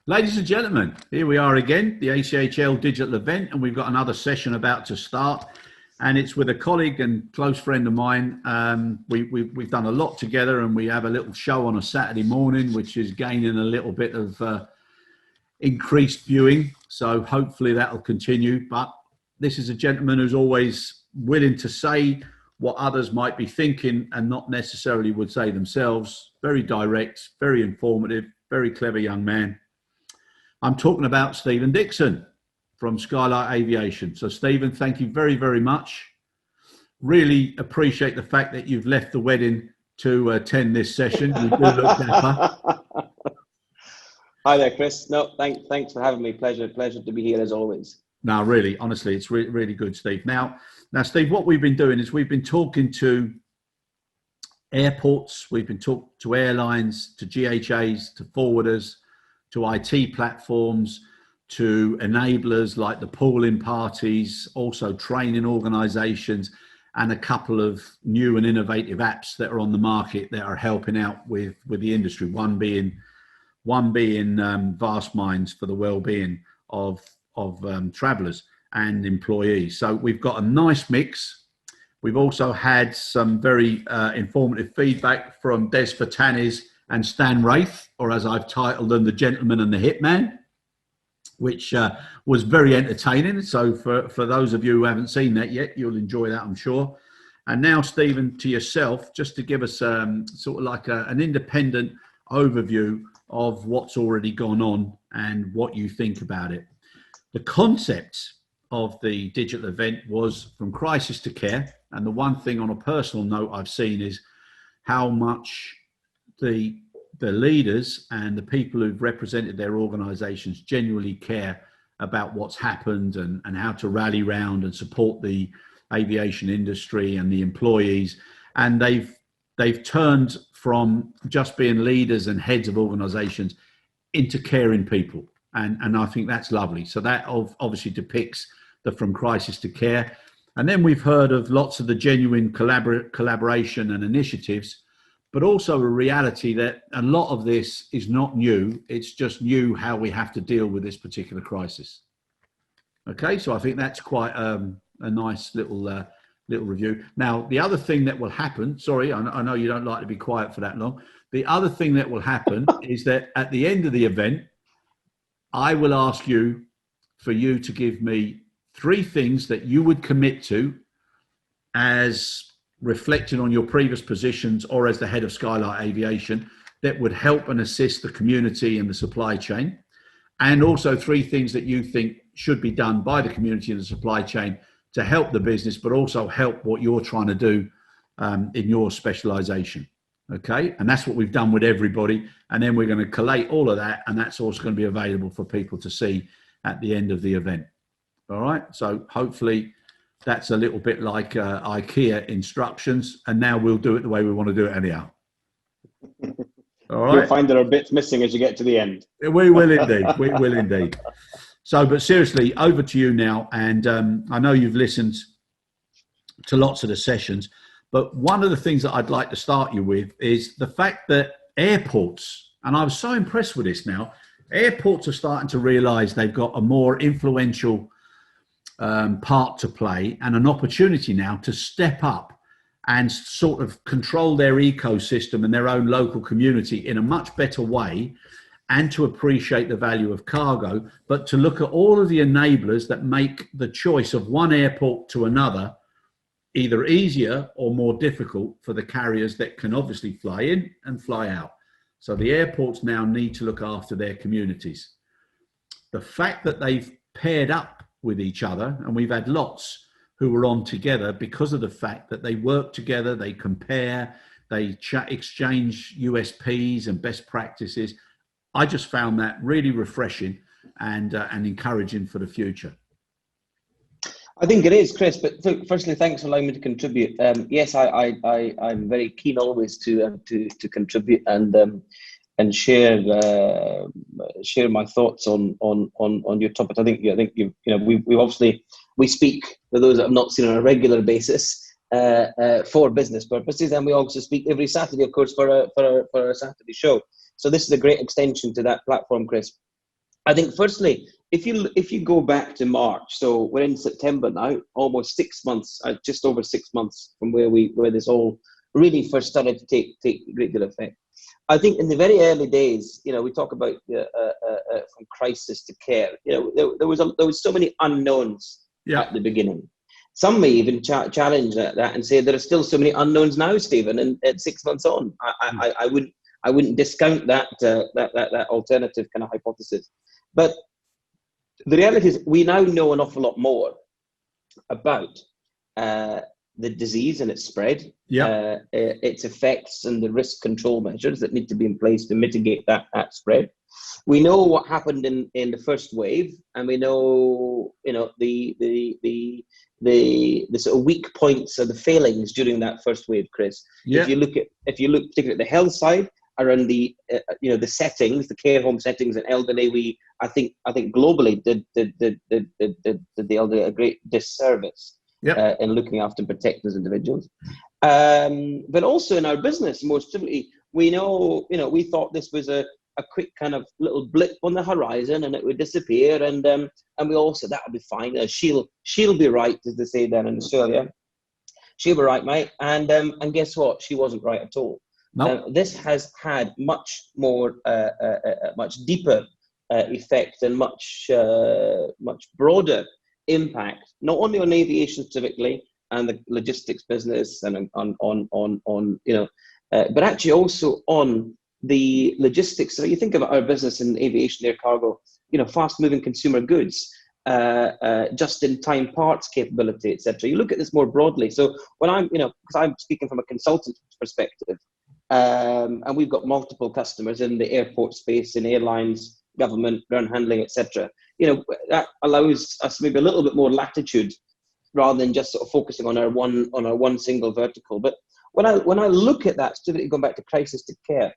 Ladies and gentlemen, here we are again, the ACHL digital event, and we've got another session about to start. And it's with a colleague and close friend of mine. We've done a lot together, and we have a little show on a Saturday morning, which is gaining a little bit of increased viewing. So hopefully that will continue. But this is a gentleman who's always willing to say what others might be thinking and not necessarily would say themselves. Very direct, very informative, very clever young man. I'm talking about Stephen Dickson from Skylight Aviation. So Stephen, thank you very, very much. Really appreciate the fact that you've left the wedding to attend this session. You do look dapper. Hi there, Chris. No, thanks for having me. Pleasure to be here as always. No, really, honestly, it's really good, Steve. Now, Steve, what we've been doing is we've been talking to airports, we've been talking to airlines, to GHAs, to forwarders, to IT platforms, to enablers like the pooling parties, also training organizations, and a couple of new and innovative apps that are on the market that are helping out with the industry. One being Vast Minds for the well-being of travelers and employees. So we've got a nice mix. We've also had some very informative feedback from Des Fatanis and Stan Wraith, or as I've titled them, The Gentleman and the Hitman, which was very entertaining. So for those of you who haven't seen that yet, you'll enjoy that, I'm sure. And now, Stephen, to yourself, just to give us sort of like an independent overview of what's already gone on and what you think about it. The concept of the digital event was from crisis to care. And the one thing on a personal note I've seen is how much the leaders and the people who've represented their organizations genuinely care about what's happened and how to rally round and support the aviation industry and the employees. And they've turned from just being leaders and heads of organizations into caring people. And I think that's lovely. So that obviously depicts the from crisis to care. And then we've heard of lots of the genuine collaboration and initiatives, but also a reality that a lot of this is not new. It's just new how we have to deal with this particular crisis. Okay, so I think that's quite a nice little review. Now, the other thing that will happen, sorry, I know you don't like to be quiet for that long. The other thing that will happen is that at the end of the event, I will ask you for you to give me 3 things that you would commit to as reflecting on your previous positions or as the head of Skylight Aviation that would help and assist the community and the supply chain. And also 3 things that you think should be done by the community and the supply chain to help the business, but also help what you're trying to do in your specialization. Okay. And that's what we've done with everybody. And then we're going to collate all of that. And that's also going to be available for people to see at the end of the event. All right. So hopefully that's a little bit like IKEA instructions. And now we'll do it the way we want to do it anyhow. All right. You'll find there are bits missing as you get to the end. We will indeed. We will indeed. So, but seriously, over to you now. And I know you've listened to lots of the sessions, but one of the things that I'd like to start you with is the fact that airports, and I was so impressed with this now, airports are starting to realize they've got a more influential part to play and an opportunity now to step up and sort of control their ecosystem and their own local community in a much better way, and to appreciate the value of cargo, but to look at all of the enablers that make the choice of one airport to another either easier or more difficult for the carriers that can obviously fly in and fly out. So the airports now need to look after their communities. The fact that they've paired up with each other, and we've had lots who were on together because of the fact that they work together, they compare, they exchange USPs and best practices. I just found that really refreshing and encouraging for the future. I think it is, Chris. But firstly, thanks for allowing me to contribute. Yes, I'm very keen always to contribute and share my thoughts on your topic. I think we speak for those that have not seen on a regular basis for business purposes, and we also speak every Saturday, of course, for a Saturday show. So this is a great extension to that platform, Chris. I think firstly, if you go back to March, so we're in September now, almost 6 months, just over 6 months from where this all really first started to take great deal of effect. I think in the very early days, we talk about from crisis to care. There was so many unknowns at the beginning. Some may even challenge that and say there are still so many unknowns now, Stephen. And at 6 months on, I wouldn't discount that alternative kind of hypothesis. But the reality is, we now know an awful lot more about the disease and its spread, its effects, and the risk control measures that need to be in place to mitigate that spread. We know what happened in the first wave, and we know the sort of weak points or the failings during that first wave, Chris. If you look particularly at the health side, around the the settings, the care home settings and elderly, I think globally did the elderly a great disservice in looking after and protecting those individuals. But also in our business, more specifically, we know we thought this was a quick kind of little blip on the horizon and it would disappear, and we all said that'll be fine. She'll be right, as they say down in Australia. She'll be right, mate. And guess what? She wasn't right at all. No. This has had much more, much deeper effect and much broader impact, not only on aviation specifically and the logistics business and on but actually also on the logistics. So you think about our business in aviation, air cargo, fast-moving consumer goods, just-in-time parts capability, etc. You look at this more broadly. So when I'm, because I'm speaking from a consultant perspective. And we've got multiple customers in the airport space, in airlines, government, ground handling, etc. That allows us maybe a little bit more latitude rather than just sort of focusing on our one single vertical. But when I look at that, specifically going back to crisis to care,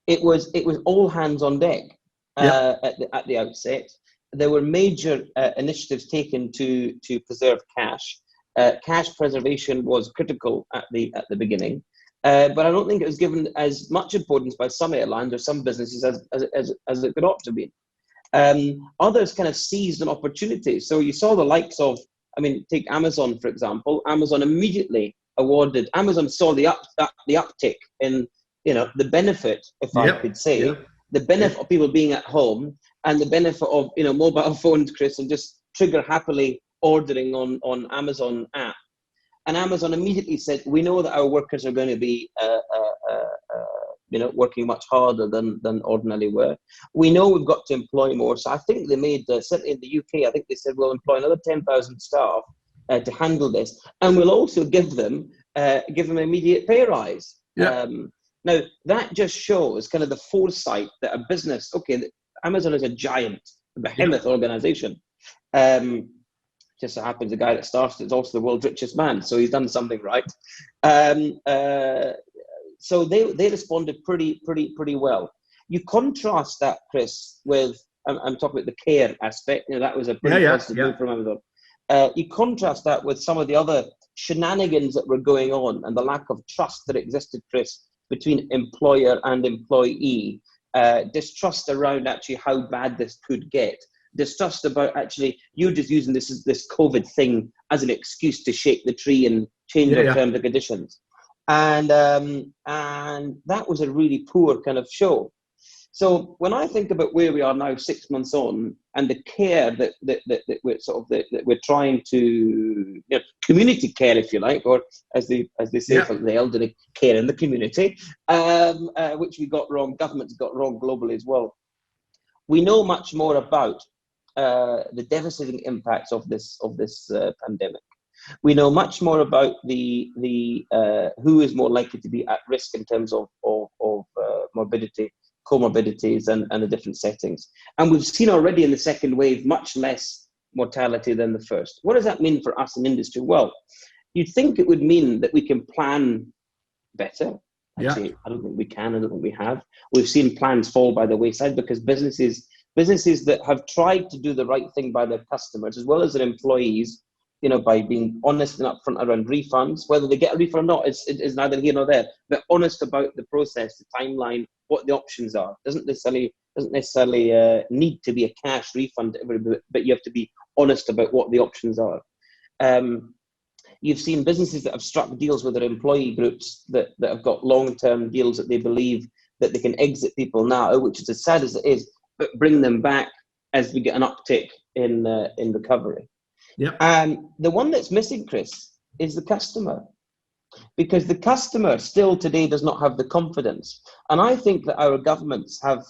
it was all hands on deck at the outset. There were major initiatives taken to preserve cash. Cash preservation was critical at the beginning. But I don't think it was given as much importance by some airlines or some businesses as it could ought to be. Others kind of seized an opportunity. So you saw the likes of, take Amazon, for example. Amazon immediately awarded, Amazon saw the uptick in, the benefit, if I could say, the benefit of people being at home and the benefit of, mobile phones, Chris, and just trigger happily ordering on Amazon app. And Amazon immediately said, we know that our workers are going to be, working much harder than ordinarily were. We know we've got to employ more. So I think they made, certainly in the UK, I think they said we'll employ another 10,000 staff to handle this. And we'll also give them immediate pay rise. Now, that just shows kind of the foresight that a business, Amazon is a giant, behemoth organization. Just so happens the guy that started is also the world's richest man, so he's done something right. So they responded pretty well. You contrast that, Chris, with I'm talking about the care aspect. That was a pretty positive move from Amazon. You contrast that with some of the other shenanigans that were going on and the lack of trust that existed, Chris, between employer and employee. Distrust around actually how bad this could get. Distrust about actually you're just using this COVID thing as an excuse to shake the tree and change our terms and conditions, and that was a really poor kind of show. So when I think about where we are now, 6 months on, and the care that we're that we're trying to community care, if you like, or as they say for the elderly, care in the community, which we got wrong. Government's got wrong globally as well. We know much more about the devastating impacts of this pandemic. We know much more about the who is more likely to be at risk in terms of morbidity, comorbidities, and the different settings. And we've seen already in the second wave much less mortality than the first. What does that mean for us in industry? Well, you'd think it would mean that we can plan better. Actually, I don't think we can. I don't think we have. We've seen plans fall by the wayside because businesses that have tried to do the right thing by their customers as well as their employees, by being honest and upfront around refunds, whether they get a refund or not is neither here nor there, but honest about the process, the timeline, what the options are. Doesn't necessarily doesn't necessarily need to be a cash refund, but you have to be honest about what the options are. You've seen businesses that have struck deals with their employee groups that have got long-term deals that they believe that they can exit people now, which is as sad as it is, but bring them back as we get an uptick in recovery. Yep. And the one that's missing, Chris, is the customer, because the customer still today does not have the confidence. And I think that our governments have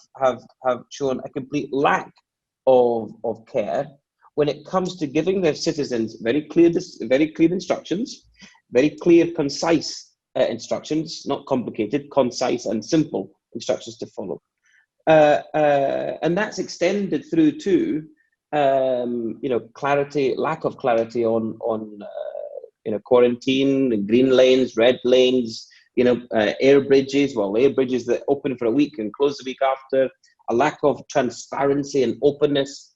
shown a complete lack of care when it comes to giving their citizens very clear instructions, very clear, concise instructions, not complicated, concise and simple instructions to follow. And that's extended through to, lack of clarity on quarantine, green lanes, red lanes, air bridges. Well, air bridges that open for a week and close the week after. A lack of transparency and openness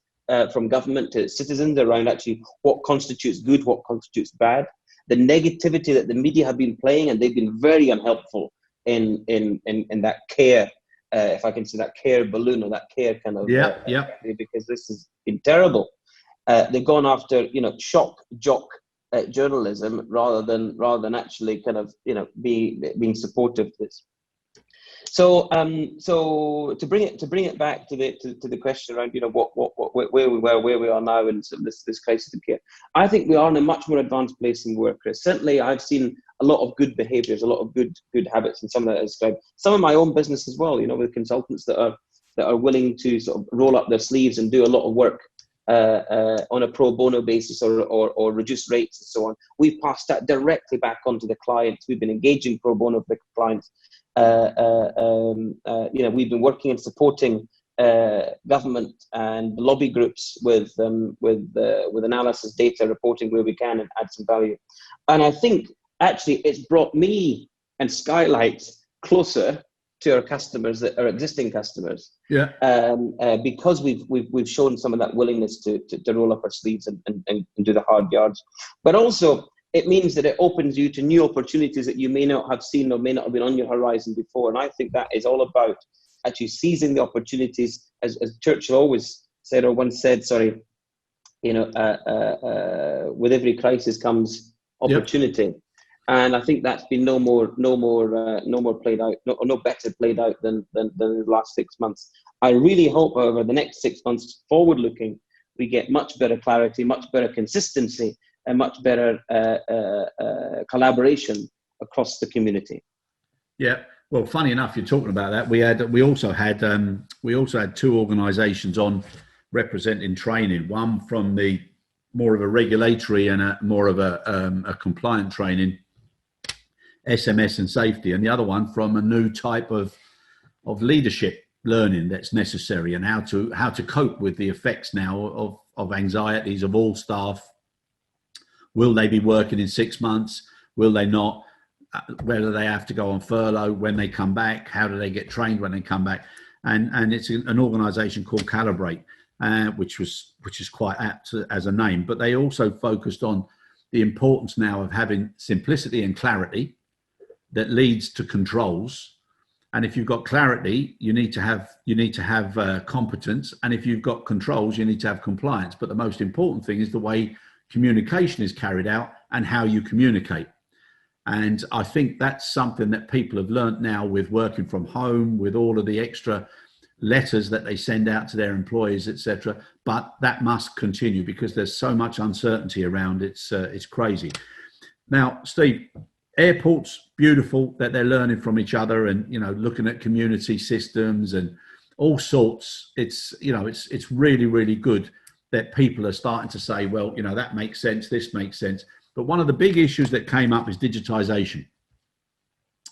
from government to citizens around actually what constitutes good, what constitutes bad. The negativity that the media have been playing, and they've been very unhelpful in that care, if I can say that care balloon or that care kind of, because this has been terrible. They've gone after, shock jock journalism rather than actually kind of, being supportive of this. So to bring it back to the question around, where we were, where we are now in this crisis of care, I think we are in a much more advanced place than we were, Chris. Certainly, I've seen a lot of good behaviours, a lot of good habits, and some of that is described. Some of my own business as well, with consultants that are willing to sort of roll up their sleeves and do a lot of work on a pro bono basis or reduced rates and so on. We've passed that directly back onto the clients. We've been engaging pro bono with the clients. We've been working and supporting government and lobby groups with analysis, data, reporting where we can and add some value. And I think actually it's brought me and Skylight closer to our customers, our existing customers. Yeah. Because we've shown some of that willingness to roll up our sleeves and do the hard yards, but also it means that it opens you to new opportunities that you may not have seen or may not have been on your horizon before. And I think that is all about actually seizing the opportunities, as Churchill always said, or once said, sorry, with every crisis comes opportunity. Yep. And I think that's been no more played out, no better played out than the last 6 months. I really hope, however, the next 6 months forward looking, we get much better clarity, much better consistency, and much better collaboration across the community. Yeah, well, funny enough, you're talking about that. We also had 2 organisations on representing training. One from the more of a regulatory and more of a compliant training, SMS and safety, and the other one from a new type of leadership learning that's necessary, and how to cope with the effects now of anxieties of all staff. Will they be working in 6 months? Will they not? Whether they have to go on furlough when they come back? How do they get trained when they come back? And it's an organisation called Calibrate, which is quite apt as a name. But they also focused on the importance now of having simplicity and clarity that leads to controls. And if you've got clarity, you need to have competence. And if you've got controls, you need to have compliance. But the most important thing is the way communication is carried out and how you communicate. And I think that's something that people have learnt now with working from home, with all of the extra letters that they send out to their employees, etc. But that must continue because there's so much uncertainty around. It's crazy. Now, Steve, airports, beautiful that they're learning from each other and, looking at community systems and all sorts. It's really, really good that people are starting to say, well, that makes sense, this makes sense. But one of the big issues that came up is digitization.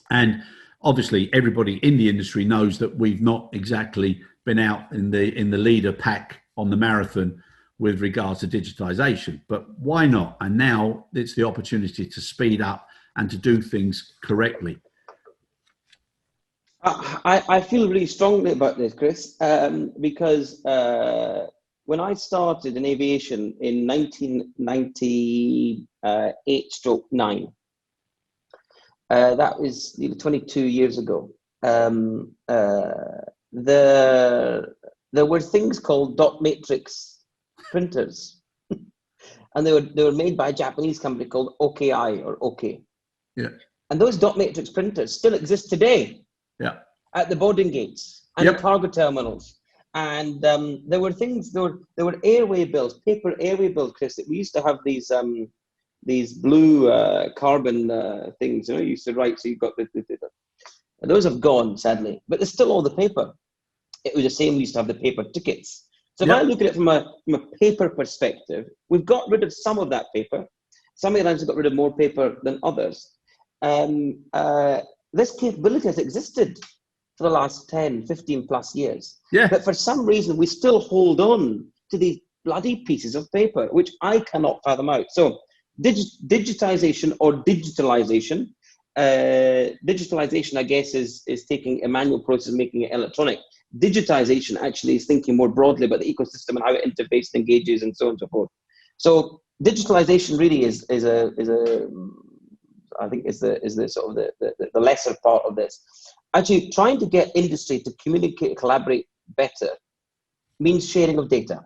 And obviously everybody in the industry knows that we've not exactly been out in the leader pack on the marathon with regards to digitization, but why not? And now it's the opportunity to speed up and to do things correctly. I feel really strongly about this, Chris, because when I started in aviation in 1998/9, that was 22 years ago, there were things called dot matrix printers, and they were made by a Japanese company called OKI or OK. Yeah. And those dot matrix printers still exist today. Yeah. At the boarding gates and the cargo terminals. And there were airway bills, paper airway bills, Chris, that we used to have these blue carbon things, you used to write, so you've got those have gone, sadly, but there's still all the paper. It was the same, we used to have the paper tickets. So if I look at it from a paper perspective, we've got rid of some of that paper. Some airlines have got rid of more paper than others. This capability has existed for the last 10, 15 plus years. Yeah. But for some reason, we still hold on to these bloody pieces of paper, which I cannot fathom out. So digitization or digitalization, digitalization, I guess, is taking a manual process and making it electronic. Digitization actually is thinking more broadly about the ecosystem and how it interfaces, engages, and so on and so forth. So digitalization really is I think is the sort of the lesser part of this. Actually, trying to get industry to communicate, collaborate better means sharing of data.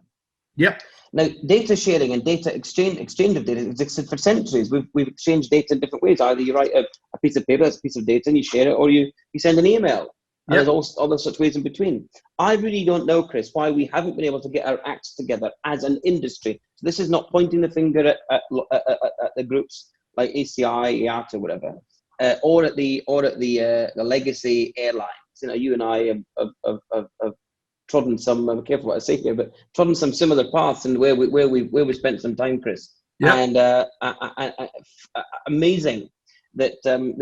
Yep. Now, data sharing and data exchange of data has existed for centuries. We've exchanged data in different ways. Either you write a piece of paper, that's a piece of data, and you share it, or you send an email. And there's all other such ways in between. I really don't know, Chris, why we haven't been able to get our acts together as an industry. So this is not pointing the finger at the groups like ACI, IATA, whatever, or at the legacy airlines. You and I have trodden some. I'm careful what I say here, but trodden some similar paths, and where we spent some time, Chris. Yeah. And amazing that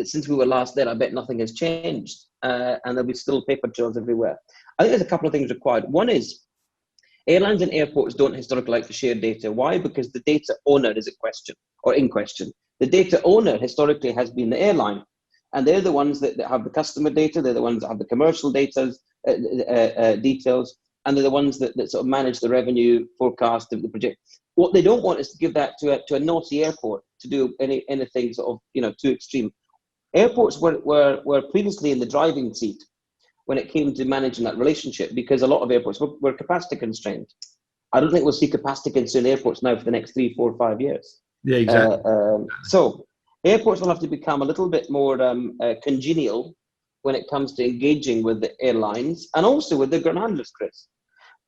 since we were last there, I bet nothing has changed, and there'll be still paper trails everywhere. I think there's a couple of things required. One is airlines and airports don't historically like to share data. Why? Because the data owner is in question. The data owner historically has been the airline, and they're the ones that have the customer data. They're the ones that have the commercial data details, and they're the ones that sort of manage the revenue forecast of the project. What they don't want is to give that to a naughty airport to do anything sort of too extreme. Airports were previously in the driving seat when it came to managing that relationship, because a lot of airports were capacity constrained. I don't think we'll see capacity constrained airports now for the next 3, 4, 5 years. Yeah, exactly. So airports will have to become a little bit more congenial when it comes to engaging with the airlines and also with the ground handlers, Chris.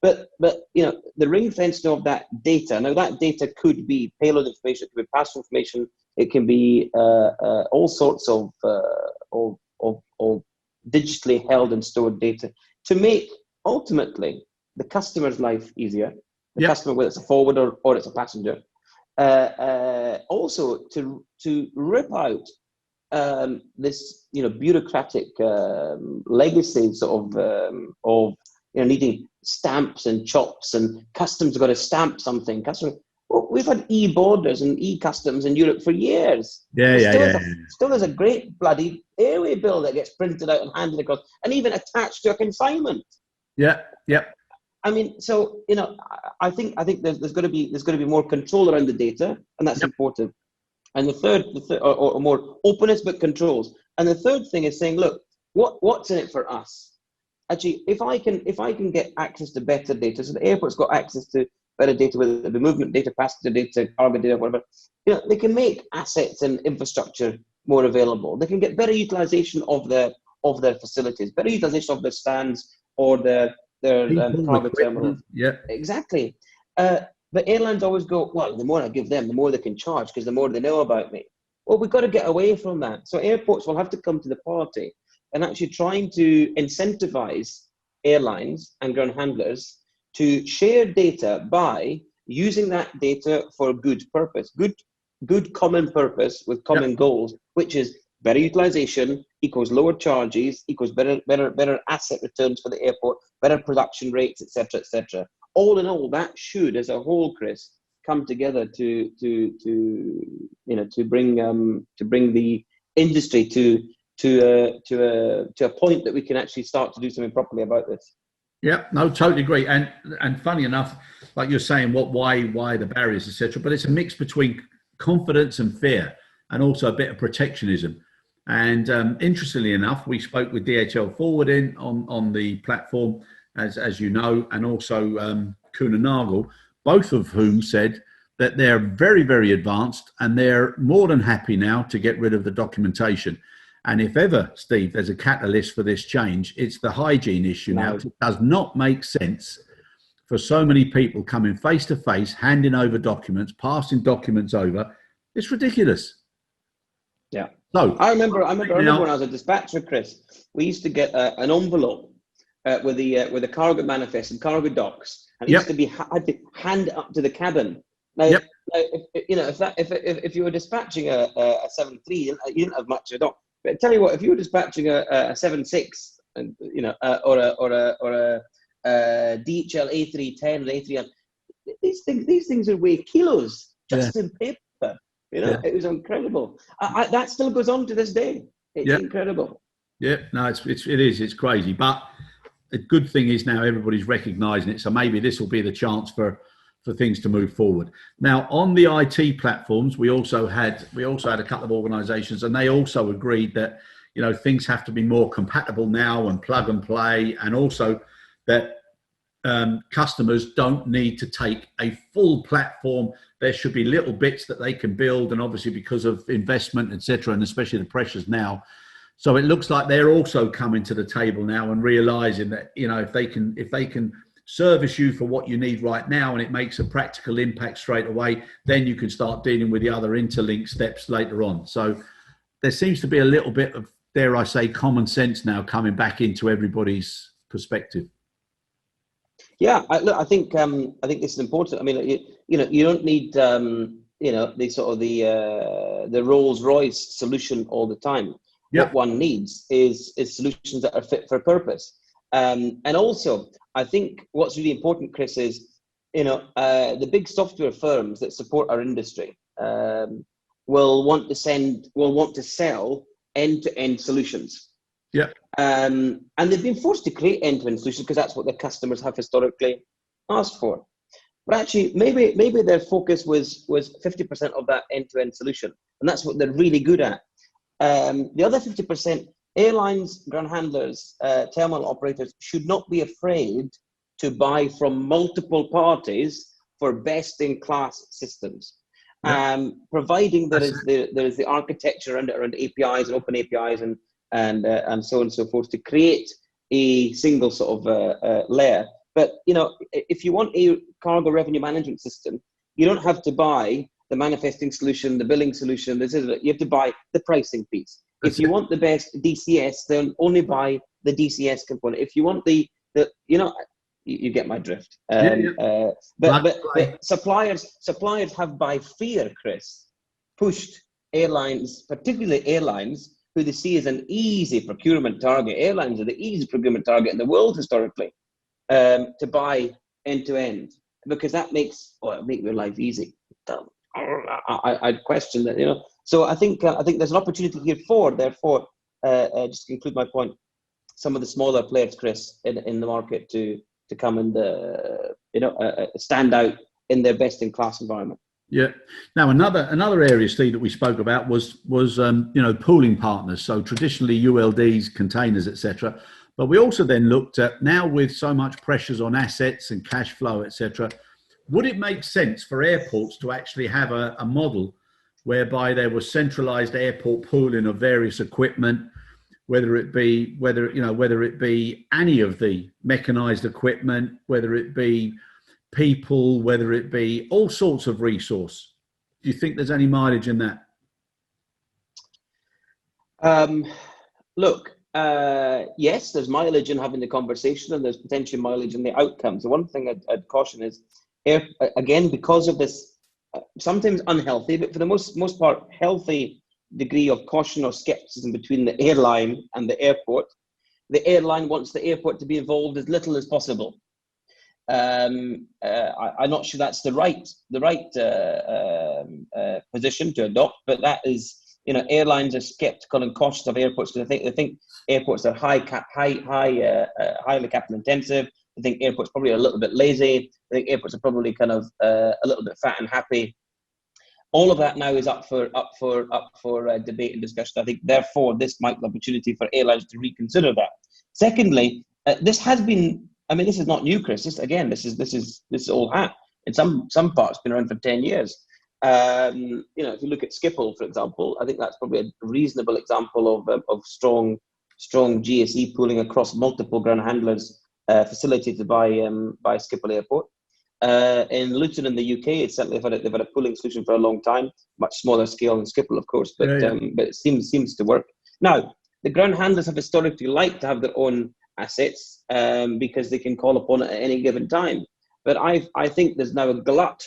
But the ring fencing of that data. Now that data could be payload information, it could be passenger information, it can be all sorts of digitally held and stored data to make ultimately the customer's life easier. The customer, whether it's a forwarder or it's a passenger. Also to rip out this bureaucratic legacy sort of needing stamps and chops, and customs got to stamp something. We've had e-borders and e-customs in Europe for years. Still there's a great bloody airway bill that gets printed out and handed across, and even attached to a consignment. Yeah. I mean, so I think there's going to be more control around the data, and that's important. And the third, or more openness but controls. And the third thing is saying, look, what's in it for us? Actually, if I can get access to better data, so the airport's got access to better data, whether it be movement data, passenger data, cargo data, whatever, they can make assets and infrastructure more available. They can get better utilization of their facilities, better utilization of their stands or their cargo terminals. Yeah, exactly. But airlines always go, well, the more I give them, the more they can charge, because the more they know about me. Well, we've got to get away from that. So airports will have to come to the party and actually trying to incentivize airlines and ground handlers to share data by using that data for good purpose, good common purpose with common goals, which is better utilization equals lower charges equals better asset returns for the airport, better production rates, etc., etc. All in all, that should, as a whole, Chris, come together to bring the industry to a point that we can actually start to do something properly about this. Yeah, no, totally agree. And funny enough, like you're saying, why the barriers, etc. But it's a mix between confidence and fear, and also a bit of protectionism. And interestingly enough, we spoke with DHL Forwarding on the platform, as you know, and also Kuhn and Nagel, both of whom said that they're very, very advanced and they're more than happy now to get rid of the documentation. And if ever, Steve, there's a catalyst for this change, it's the hygiene issue now. It does not make sense for so many people coming face to face, handing over documents, passing documents over. It's ridiculous. Yeah. So I remember when I was a dispatcher, Chris, we used to get an envelope with the cargo manifest and cargo docs, and it used to be had to hand it up to the cabin. Now, if you were dispatching a 7.3, you didn't have much of a doc. But I tell you what, if you were dispatching a 7.6, and or a DHL A310 or A3, these things are weigh kilos just in paper. It was incredible. That still goes on to this day. It's incredible. Yeah, no, it is. It's crazy. But the good thing is now everybody's recognising it. So maybe this will be the chance for things to move forward. Now, on the IT platforms, we also had a couple of organisations, and they also agreed that things have to be more compatible now and plug and play, and also that customers don't need to take a full platform. There should be little bits that they can build, and obviously because of investment, etc., and especially the pressures now. So it looks like they're also coming to the table now and realizing that if they can service you for what you need right now, and it makes a practical impact straight away, then you can start dealing with the other interlink steps later on. So there seems to be a little bit of, dare I say, common sense now coming back into everybody's perspective. Yeah, I think this is important. I mean, you don't need the Rolls Royce solution all the time. Yep. What one needs is solutions that are fit for purpose. And also, I think what's really important, Chris, is the big software firms that support our industry will want to sell end-to-end solutions. Yeah. And they've been forced to create end-to-end solutions because that's what their customers have historically asked for. But actually, maybe their focus was 50% of that end-to-end solution, and that's what they're really good at. The other 50%, airlines, ground handlers, terminal operators should not be afraid to buy from multiple parties for best-in-class systems. Yeah. Providing there is the architecture around APIs and open APIs and so on and so forth to create a single sort of layer. But if you want a cargo revenue management system, you don't have to buy the manifesting solution, the billing solution. You have to buy the pricing piece. If you want the best DCS, then only buy the DCS component. If you want you get my drift. But suppliers have by fear, Chris, pushed airlines, particularly airlines, who they see as an easy procurement target. Airlines are the easiest procurement target in the world historically, to buy end to end, because that makes your life easy. I'd question that, So I think there's an opportunity here therefore, just to conclude my point, some of the smaller players, Chris, in the market to come and stand out in their best in class environment. Yeah. Now another area, Steve, that we spoke about was pooling partners. So traditionally ULDs, containers, etc. But we also then looked at, now with so much pressures on assets and cash flow, etc., would it make sense for airports to actually have a model whereby there was centralized airport pooling of various equipment, whether it be any of the mechanized equipment, whether it be people, whether it be all sorts of resource? Do you think there's any mileage in that? Look, yes, there's mileage in having the conversation, and there's potential mileage in the outcomes. The one thing I'd caution is, again, because of this sometimes unhealthy, but for the most part healthy degree of caution or skepticism between the airline and the airport, the airline wants the airport to be involved as little as possible. I'm not sure that's the right position to adopt, but that is, airlines are skeptical and cautious of airports because they think airports are highly capital intensive. I think airports probably are a little bit lazy. I think airports are probably kind of a little bit fat and happy. All of that now is up for debate and discussion. I think, therefore, this might be an opportunity for airlines to reconsider that. Secondly, this has been. I mean, this is not new, Chris. This is old hat. In some parts, been around for 10 years. You know, if you look at Schiphol, for example, I think that's probably a reasonable example of strong GSE pooling across multiple ground handlers facilitated by Schiphol Airport. In Luton in the UK, it's certainly they've had a pooling solution for a long time, much smaller scale than Schiphol, of course, but but it seems to work. Now, the ground handlers have historically liked to have their own assets because they can call upon it at any given time. But I think there's now a glut.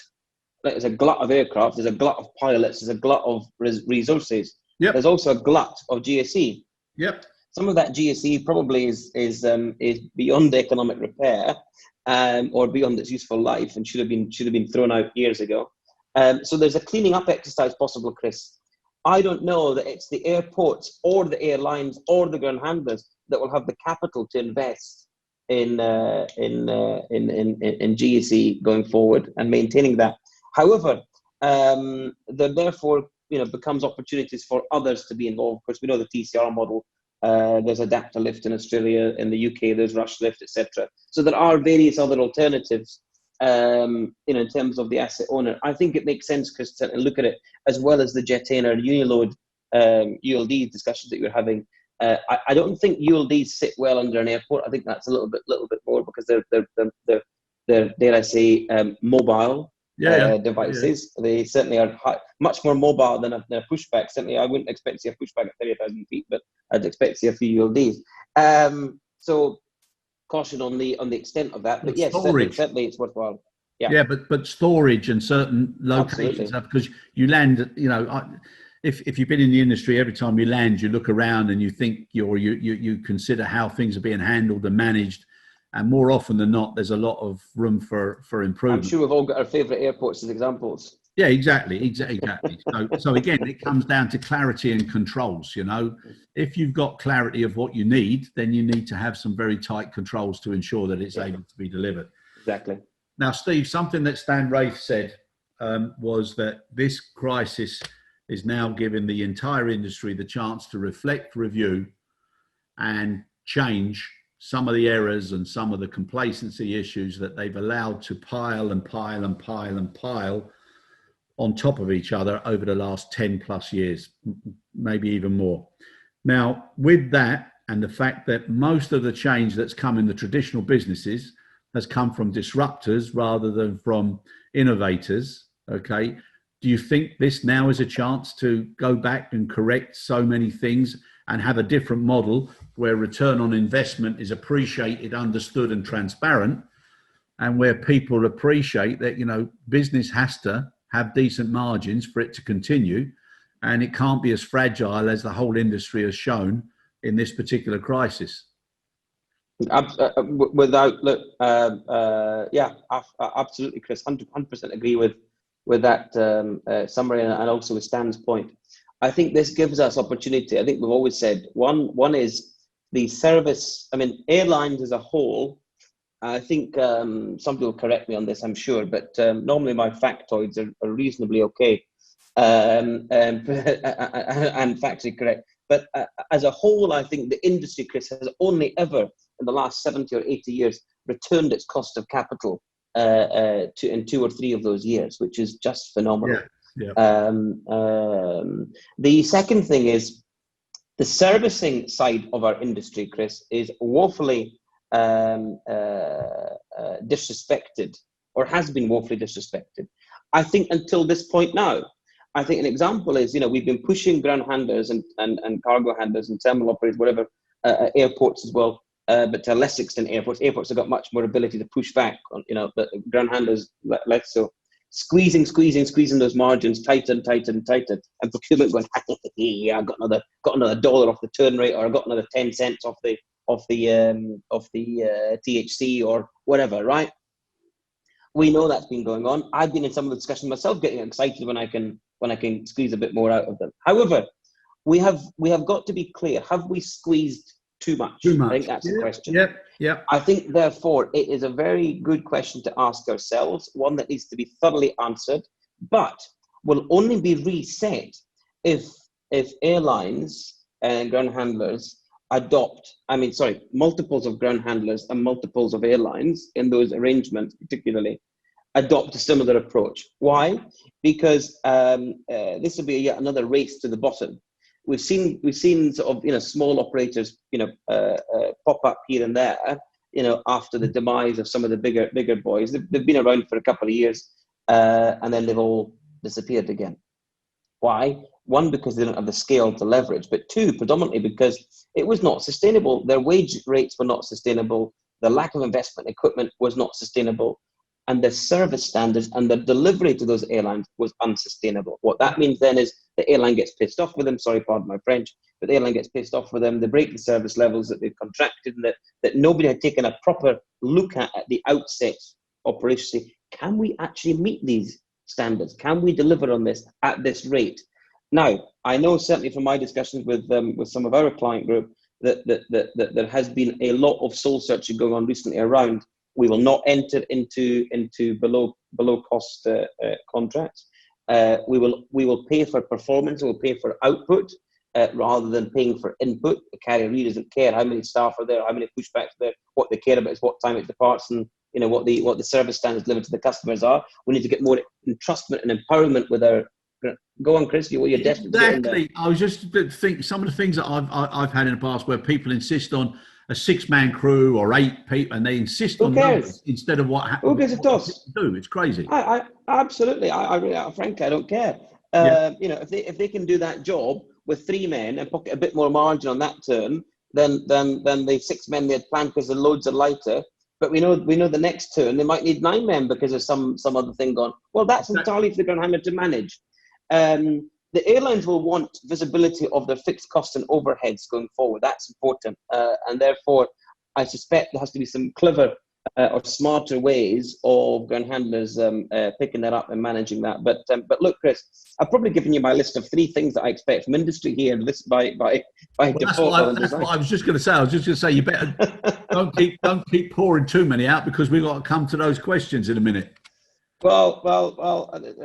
There's a glut of aircraft. There's a glut of pilots. There's a glut of resources. Yep. There's also a glut of GSE. Yep. Some of that GSE probably is beyond economic repair, or beyond its useful life, and should have been thrown out years ago. So there's a cleaning up exercise possible, Chris. I don't know that it's the airports or the airlines or the ground handlers that will have the capital to invest in GSE going forward and maintaining that. However, there therefore becomes opportunities for others to be involved. Of course, we know the TCR model. There's Adapter Lift in Australia, in the UK there's Rush Lift, etc. So there are various other alternatives, in terms of the asset owner. I think it makes sense, Chris, to look at it as well as the Jetainer Uniload ULD discussions that you're having. I don't think ULDs sit well under an airport. I think that's a little bit more because they're dare I say, mobile devices. Yeah. They certainly are much more mobile than a pushback. Certainly, I wouldn't expect to see a pushback at 30,000 feet, but I'd expect to see a few ULDs. So caution on the extent of that. But yes, certainly it's worthwhile. Yeah, but storage and certain locations, because you land, if you've been in the industry, every time you land, you look around and you think you consider how things are being handled and managed. And more often than not, there's a lot of room for improvement. I'm sure we've all got our favourite airports as examples. Yeah, exactly. So again, it comes down to clarity and controls. If you've got clarity of what you need, then you need to have some very tight controls to ensure that it's able to be delivered. Exactly. Now, Steve, something that Stan Wraith said was that this crisis is now giving the entire industry the chance to reflect, review, and change some of the errors and some of the complacency issues that they've allowed to pile on top of each other over the last 10 plus years, maybe even more. Now, with that and the fact that most of the change that's come in the traditional businesses has come from disruptors rather than from innovators, okay, do you think this now is a chance to go back and correct so many things and have a different model where return on investment is appreciated, understood and transparent, and where people appreciate that, business has to have decent margins for it to continue, and it can't be as fragile as the whole industry has shown in this particular crisis? Absolutely, Chris. 100% agree with that summary, and also with Stan's point. I think this gives us opportunity. I think we've always said one is the service. I mean, airlines as a whole. I think some people correct me on this, I'm sure, but normally my factoids are reasonably okay and factually correct. But as a whole, I think the industry, Chris, has only ever in the last 70 or 80 years returned its cost of capital in 2 or 3 of those years, which is just phenomenal. Yeah. The second thing is the servicing side of our industry, Chris, is woefully disrespected, or has been woefully disrespected. I think until this point now. I think an example is, we've been pushing ground handlers and cargo handlers and terminal operators, whatever, airports as well, but to a less extent airports. Airports have got much more ability to push back on, but ground handlers less so. Squeezing those margins tighter, and procurement going, yeah, I got another dollar off the turn rate, or I got another 10 cents off the THC or whatever, right? We know that's been going on. I've been in some of the discussions myself, getting excited when I can squeeze a bit more out of them. However, we have got to be clear. Have we squeezed too much? I think that's the question. Yep. I think, therefore, it is a very good question to ask ourselves, one that needs to be thoroughly answered. But will only be reset if airlines and ground handlers multiples of ground handlers and multiples of airlines in those arrangements particularly adopt a similar approach. Why? Because this will be yet another race to the bottom. We've seen sort of small operators pop up here and there after the demise of some of the bigger boys. They've been around for a couple of years and then they've all disappeared again. Why? One, because they don't have the scale to leverage, but two, predominantly because it was not sustainable. Their wage rates were not sustainable. The lack of investment in equipment was not sustainable. And the service standards and the delivery to those airlines was unsustainable. What that means then is the airline gets pissed off with them. Sorry, pardon my French, but the airline gets pissed off with them. They break the service levels that they've contracted and that nobody had taken a proper look at the outset operationally. Can we actually meet these standards? Can we deliver on this at this rate? Now, I know certainly from my discussions with some of our client group that there has been a lot of soul searching going on recently around. We will not enter into below cost contracts. We will pay for performance. We'll pay for output rather than paying for input. The carrier really doesn't care how many staff are there, how many pushbacks are there. What they care about is what time it departs and what the service standards delivered to the customers are. We need to get more entrustment and empowerment with our. Go on, Chris. You're desperate to get in there. I was just thinking some of the things that I've had in the past where people insist on a 6-man crew or 8 people, and they insist on numbers instead of what happens. Who gives a toss? It's crazy. I absolutely. I frankly, I don't care. If they can do that job with 3 men and pocket a bit more margin on that turn than the 6 men they had planned because the loads are lighter. But we know the next turn they might need 9 men because of some other thing gone. Well, that's entirely for the ground handler to manage. The airlines will want visibility of their fixed costs and overheads going forward. That's important. And therefore, I suspect there has to be some clever or smarter ways of ground handlers picking that up and managing that. But look, Chris, I've probably given you my list of 3 things that I expect from industry here. This by default. That's what I was just going to say. I was just going to say you better don't keep pouring too many out because we've got to come to those questions in a minute. Well.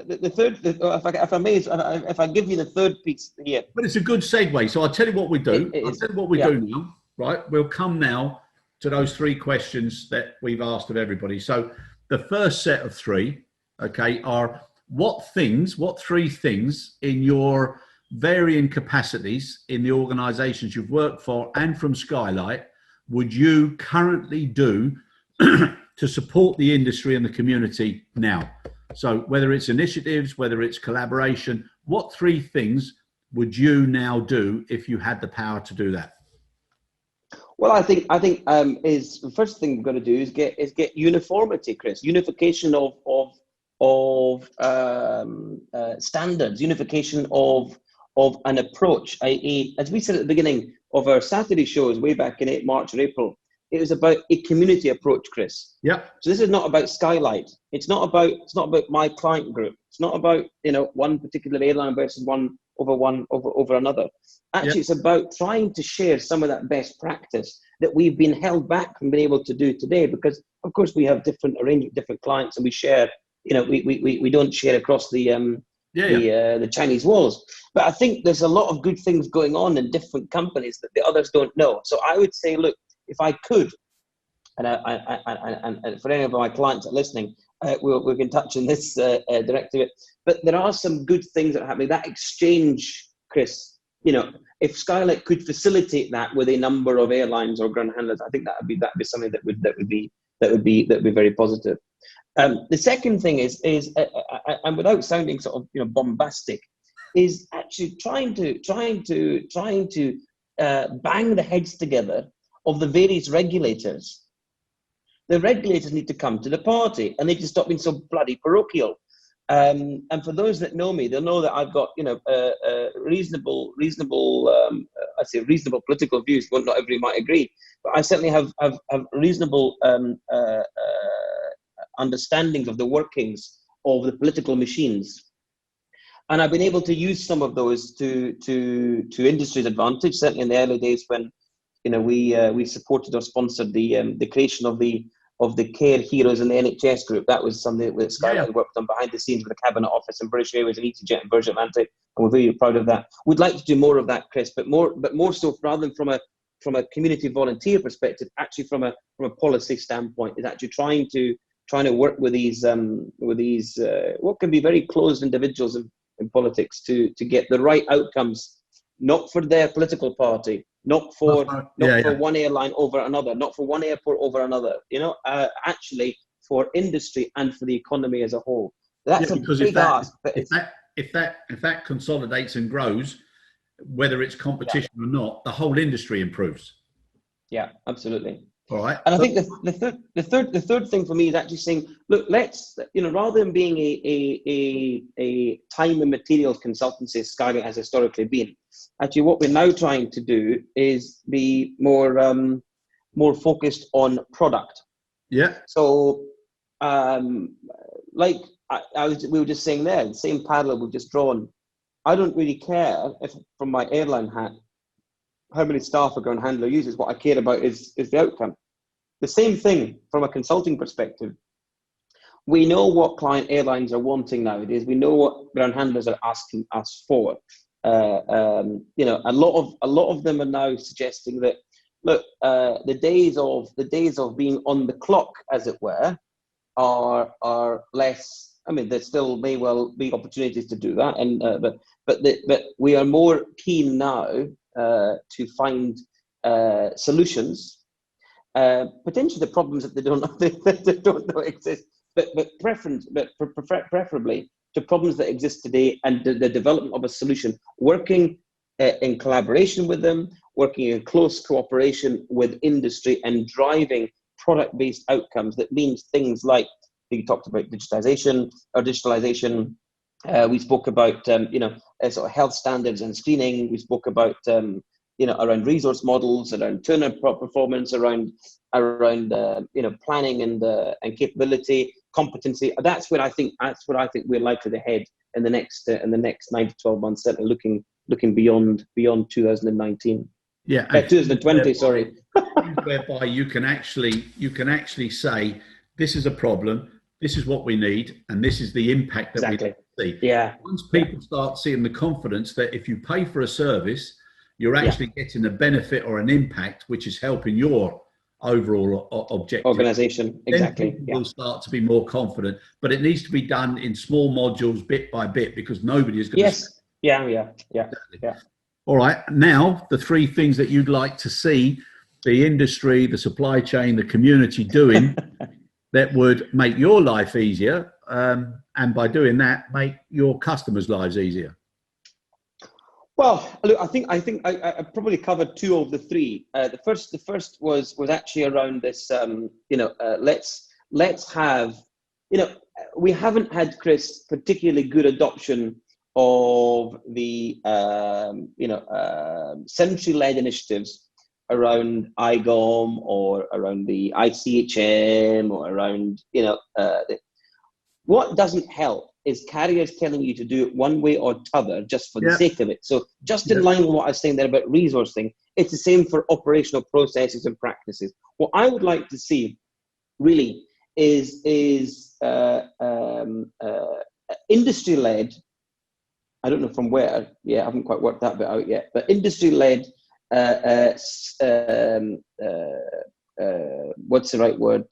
The third, if I give you the third piece here, but it's a good segue. So I'll tell you what we do. I'll tell you what we do now. Right, we'll come now to those 3 questions that we've asked of everybody. So the first set of 3, okay, are what 3 things in your varying capacities in the organisations you've worked for and from Skylight would you currently do to support the industry and the community now? So whether it's initiatives, whether it's collaboration, what 3 things would you now do if you had the power to do that? Well, I think is the first thing we've got to do is get uniformity, Chris. Unification of standards, unification of an approach. I.e., as we said at the beginning of our Saturday shows way back in March or April, it was about a community approach, Chris. Yeah. So this is not about Skylight. It's not about my client group. It's not about one particular airline versus one over another. Actually, It's about trying to share some of that best practice that we've been held back from being able to do today because, of course, we have different clients and we share. We don't share across the Chinese walls. But I think there's a lot of good things going on in different companies that the others don't know. So I would say, look, if I could, and for any of my clients that are listening, we can touch on this directly. But there are some good things that are happening. That exchange, Chris, if Skylight could facilitate that with a number of airlines or ground handlers, I think that'd be something that would be very positive. The second thing is and without sounding sort of bombastic, is actually trying to bang the heads together of the various regulators. The regulators need to come to the party and they need to stop being so bloody parochial. And for those that know me, they'll know that I've got reasonable political views. Well, not everybody might agree, but I certainly have reasonable understandings of the workings of the political machines. And I've been able to use some of those to industry's advantage. Certainly in the early days when we supported or sponsored the creation of the of the care heroes in the NHS group. That was something that Skylight worked on behind the scenes with the Cabinet Office and British Airways and EasyJet and Virgin Atlantic, and we're very proud of that. We'd like to do more of that, Chris, but more so rather than from a community volunteer perspective, actually from a policy standpoint, is actually trying to work with these what can be very closed individuals in politics to get the right outcomes, not for their political party, not for one airline over another, not for one airport over another, actually for industry and for the economy as a whole. That's a big ask. But if that consolidates and grows, whether it's competition or not, the whole industry improves. Yeah, absolutely. All right. And I think the third thing for me is actually saying, look, let's, rather than being a time and materials consultancy, as Skylight has historically been, actually what we're now trying to do is be more focused on product. Yeah. So, like we were just saying there, the same parallel we've just drawn. I don't really care if, from my airline hat, how many staff a ground handler uses. What I care about is the outcome. The same thing from a consulting perspective. We know what client airlines are wanting nowadays. We know what ground handlers are asking us for. A lot of them are now suggesting that, look, the days of being on the clock, as it were, are less. I mean, there still may well be opportunities to do that, and but we are more keen now to find solutions, potentially the problems that they don't know exist, but preferably to problems that exist today, and the development of a solution, working in collaboration with them, working in close cooperation with industry, and driving product-based outcomes. That means things like, you talked about digitization. We spoke about sort of health standards and screening. We spoke about around resource models, around turnaround performance, around planning and capability, competency. That's what I think we're likely to head in the next 9 to 12 months. Certainly looking beyond 2019. Yeah, 2020. Sorry. Whereby you can actually say, this is a problem, this is what we need, and this is the impact that we see. Yeah. Once people start seeing the confidence that if you pay for a service, you're actually getting a benefit or an impact, which is helping your overall objective. Organization, exactly. Then people will start to be more confident, but it needs to be done in small modules, bit by bit, because nobody is going to. Yes. Yeah. All right. Now, the three things that you'd like to see the industry, the supply chain, the community doing that would make your life easier, and by doing that, make your customers' lives easier. Well, look, I think I probably covered two of the three. The first was actually around this. Let's have. We haven't had, Chris, particularly good adoption of the century-led initiatives around IGOM or around the ICHM or around what doesn't help is carriers telling you to do it one way or t'other just for the sake of it. So just in line with what I was saying there about resourcing, it's the same for operational processes and practices. What I would like to see really is industry-led. I don't know from where. I haven't quite worked that bit out yet. But industry-led. What's the right word?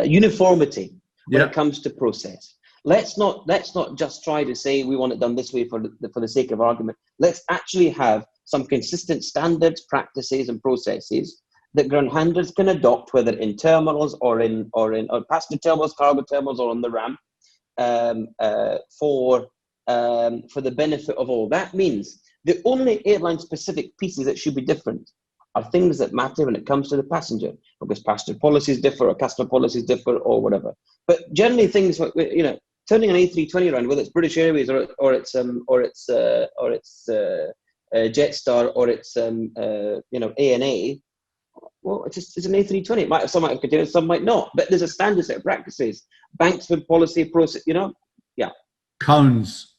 Uniformity when it comes to process. Let's not just try to say we want it done this way for the sake of argument. Let's actually have some consistent standards, practices, and processes that ground handlers can adopt, whether in terminals or passenger terminals, cargo terminals, or on the ramp, for the benefit of all. That means the only airline-specific pieces that should be different are things that matter when it comes to the passenger, because passenger policies differ, or customer policies differ, or whatever. But generally, things like turning an A320 around, whether it's British Airways or it's Jetstar or it's ANA, well, it's an A320. Some might have containers, some might not. But there's a standard set of practices. Banks with policy process, Cones.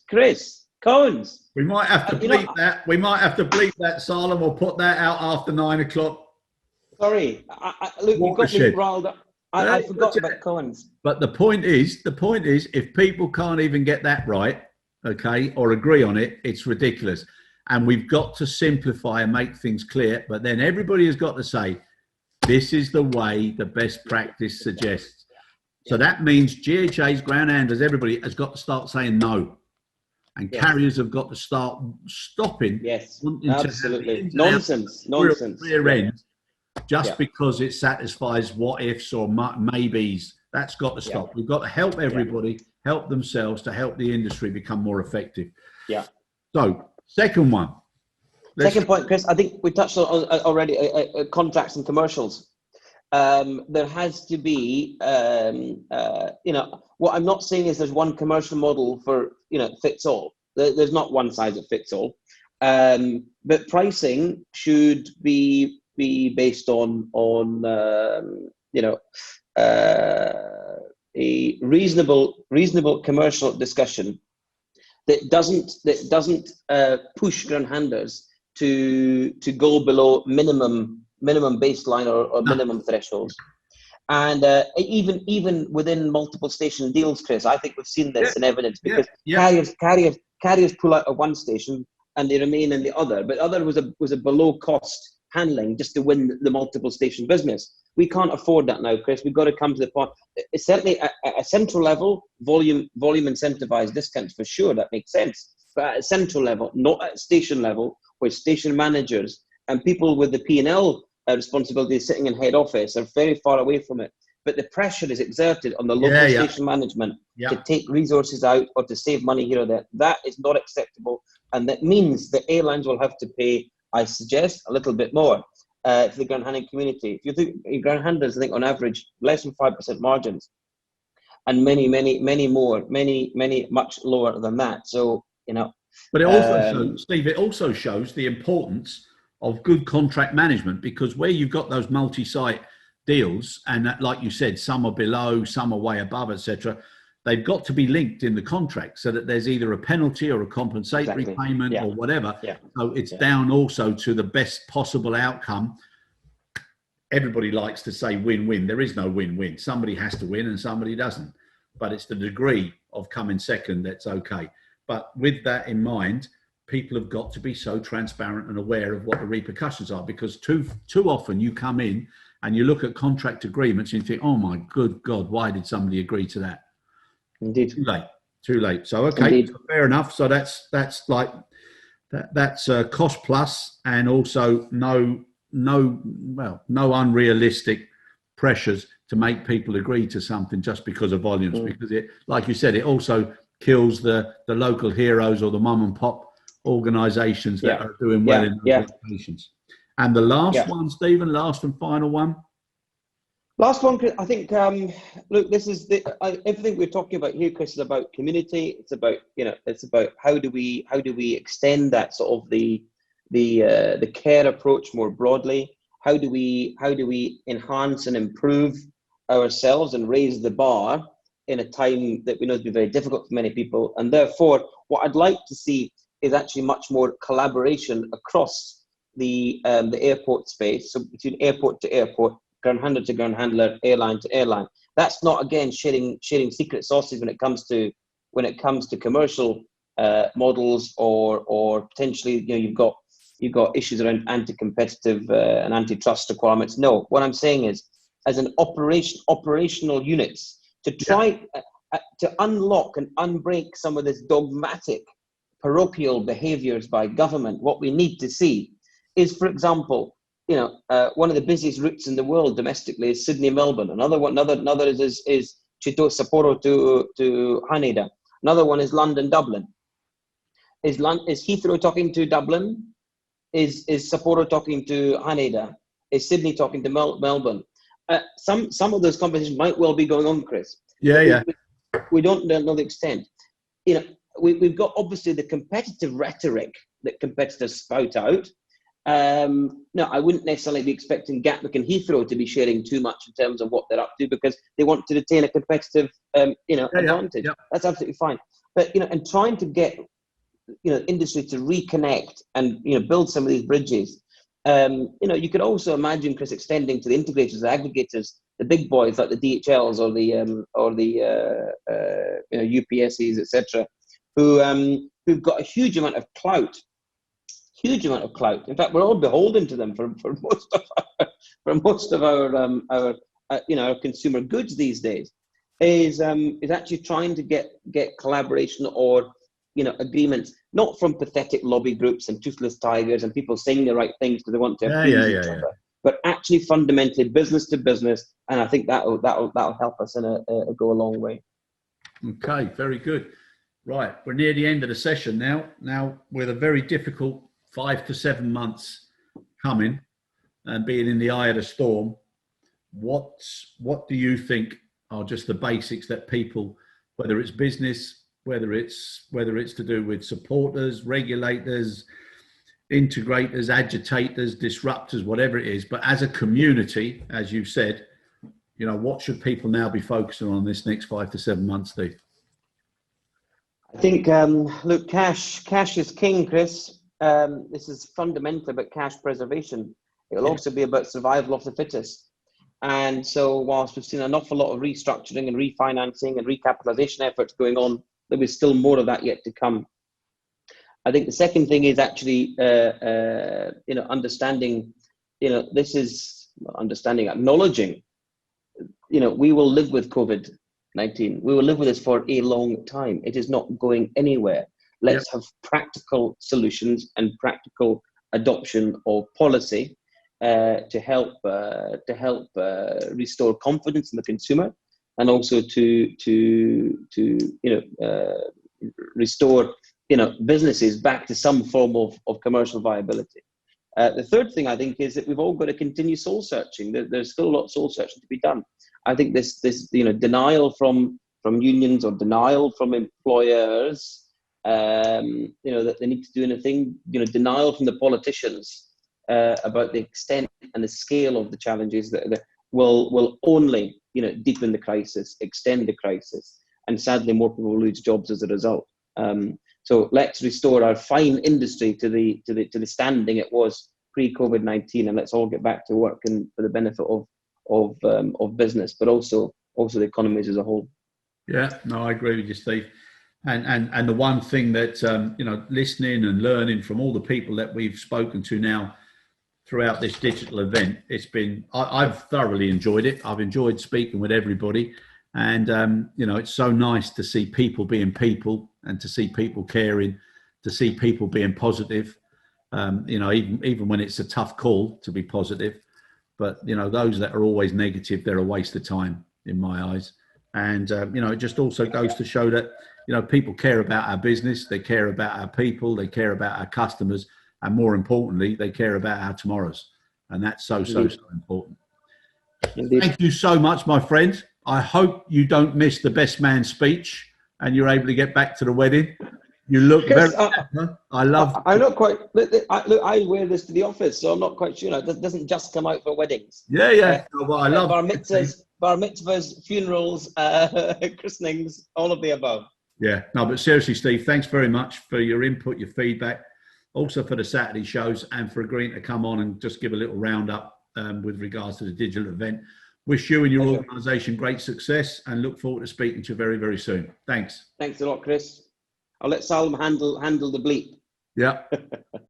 Chris, cones. We might have to bleep that. We might have to bleep that, Salem, or put that out after 9 o'clock Sorry, look, you got me Watershed. riled up. I forgot about Collins. But the point is, if people can't even get that right, okay, or agree on it, it's ridiculous. And we've got to simplify and make things clear. But then everybody has got to say, this is the way the best practice suggests. So that means GHAs, ground handlers, everybody has got to start saying no. And carriers have got to start stopping. Yes, absolutely. Nonsense. Rear ends, just because it satisfies what ifs or maybes. That's got to stop. We've got to help everybody, help themselves to help the industry become more effective. Yeah. So, second one. Second point, Chris, I think we touched on already contracts and commercials. There has to be, what I'm not saying is there's one commercial model for, fits all. There's not one size that fits all. But pricing should be based on a reasonable commercial discussion that doesn't push ground handlers to go below minimum baseline or minimum thresholds. And even within multiple station deals, Chris, I think we've seen this in evidence, because carriers pull out of one station and they remain in the other, but other was a below cost handling just to win the multiple station business. We can't afford that now, Chris. We've got to come to the point. It's certainly at a central level, volume incentivized discounts for sure. That makes sense. But at a central level, not at station level, where station managers and people with the P&L responsibilities sitting in head office are very far away from it. But the pressure is exerted on the local station management to take resources out or to save money here or there. That is not acceptable. And that means the airlines will have to pay, I suggest, a little bit more for the ground handling community. If you think ground handlers, I think on average, less than 5% margins, and many much lower than that. So, But it also shows, Steve, it also shows the importance of good contract management, because where you've got those multi-site deals, and that, like you said, some are below, some are way above, etc., they've got to be linked in the contract so that there's either a penalty or a compensatory payment or whatever. So it's down also to the best possible outcome. Everybody likes to say win-win. There is no win-win. Somebody has to win and somebody doesn't. But it's the degree of coming second that's okay. But with that in mind, people have got to be so transparent and aware of what the repercussions are, because too often you come in and you look at contract agreements and you think, oh my good God, why did somebody agree to that? Indeed. Too late. So, okay, so fair enough. So that's like, that's cost plus, and also no unrealistic pressures to make people agree to something just because of volumes, because it, like you said, it also kills the local heroes or the mum and pop organisations that are doing well in those locations. And the last one, Stephen, last and final one. Last one, I think. Look, this is everything we're talking about here, Chris, is about community. It's about it's about how do we extend that sort of the care approach more broadly. How do we enhance and improve ourselves and raise the bar in a time that we know to be very difficult for many people? And therefore, what I'd like to see is actually much more collaboration across the airport space. So between airport to airport, ground handler to ground handler, airline to airline. That's not, again, sharing secret sauces when it comes to commercial models or potentially you've got issues around anti-competitive and antitrust requirements. No, what I'm saying is, as an operational units, to try to unlock and unbreak some of this dogmatic parochial behaviours by government. What we need to see is, for example, one of the busiest routes in the world domestically is Sydney-Melbourne. Another is Sapporo to Haneda. Another one is London-Dublin. Is Heathrow talking to Dublin? Is Sapporo talking to Haneda? Is Sydney talking to Melbourne? Some of those conversations might well be going on, Chris. We don't know the extent. We've got obviously the competitive rhetoric that competitors spout out. No, I wouldn't necessarily be expecting Gatwick and Heathrow to be sharing too much in terms of what they're up to, because they want to retain a competitive, advantage. That's absolutely fine. But and trying to get industry to reconnect and build some of these bridges. You could also imagine, Chris, extending to the integrators, the aggregators, the big boys like the DHLs or the UPSs, etc., who've got a huge amount of clout. Huge amount of clout. In fact, we're all beholden to them for most of our consumer goods these days. Is actually trying to get collaboration or agreements, not from pathetic lobby groups and toothless tigers and people saying the right things because they want to appease each other, but actually fundamentally business to business. And I think that'll help us go a long way. Okay, very good. Right, we're near the end of the session now. Now, with a very difficult 5 to 7 months coming and being in the eye of the storm, what do you think are just the basics that people, whether it's business, whether it's to do with supporters, regulators, integrators, agitators, disruptors, whatever it is, but as a community, as you said, what should people now be focusing on this next 5 to 7 months, Steve? I think, look, cash is king, Chris. This is fundamental about cash preservation. It'll also be about survival of the fittest. And so whilst we've seen an awful lot of restructuring and refinancing and recapitalization efforts going on, there is still more of that yet to come. I think the second thing is actually, understanding, acknowledging, we will live with COVID-19. We will live with this for a long time. It is not going anywhere. Let's have practical solutions and practical adoption of policy to help restore confidence in the consumer, and also to restore businesses back to some form of commercial viability. The third thing I think is that we've all got to continue soul searching. There's still a lot of soul searching to be done. I think this denial from unions or denial from employers, that they need to do anything, denial from the politicians about the extent and the scale of the challenges that will only deepen the crisis, extend the crisis, and sadly more people will lose jobs as a result. So let's restore our fine industry to the standing it was pre-COVID-19, and let's all get back to work and for the benefit of business, but also the economies as a whole. Yeah, no, I agree with you, Steve. And the one thing that listening and learning from all the people that we've spoken to now throughout this digital event, I've thoroughly enjoyed it. I've enjoyed speaking with everybody, and it's so nice to see people being people, and to see people caring, to see people being positive. Even when it's a tough call to be positive, but those that are always negative, they're a waste of time in my eyes. And it just also goes to show that people care about our business, they care about our people, they care about our customers, and more importantly, they care about our tomorrows. And that's so important. Indeed. Thank you so much, my friend. I hope you don't miss the best man speech and you're able to get back to the wedding. You look very. I'm not quite. Look, I wear this to the office, so I'm not quite sure. It doesn't just come out for weddings. Yeah. I love bar mitzvahs, funerals, christenings, all of the above. Yeah, no, but seriously, Steve, thanks very much for your input, your feedback, also for the Saturday shows, and for agreeing to come on and just give a little roundup with regards to the digital event. Wish you and your organisation great success, and look forward to speaking to you very, very soon. Thanks. Thanks a lot, Chris. I'll let Salem handle the bleep. Yeah.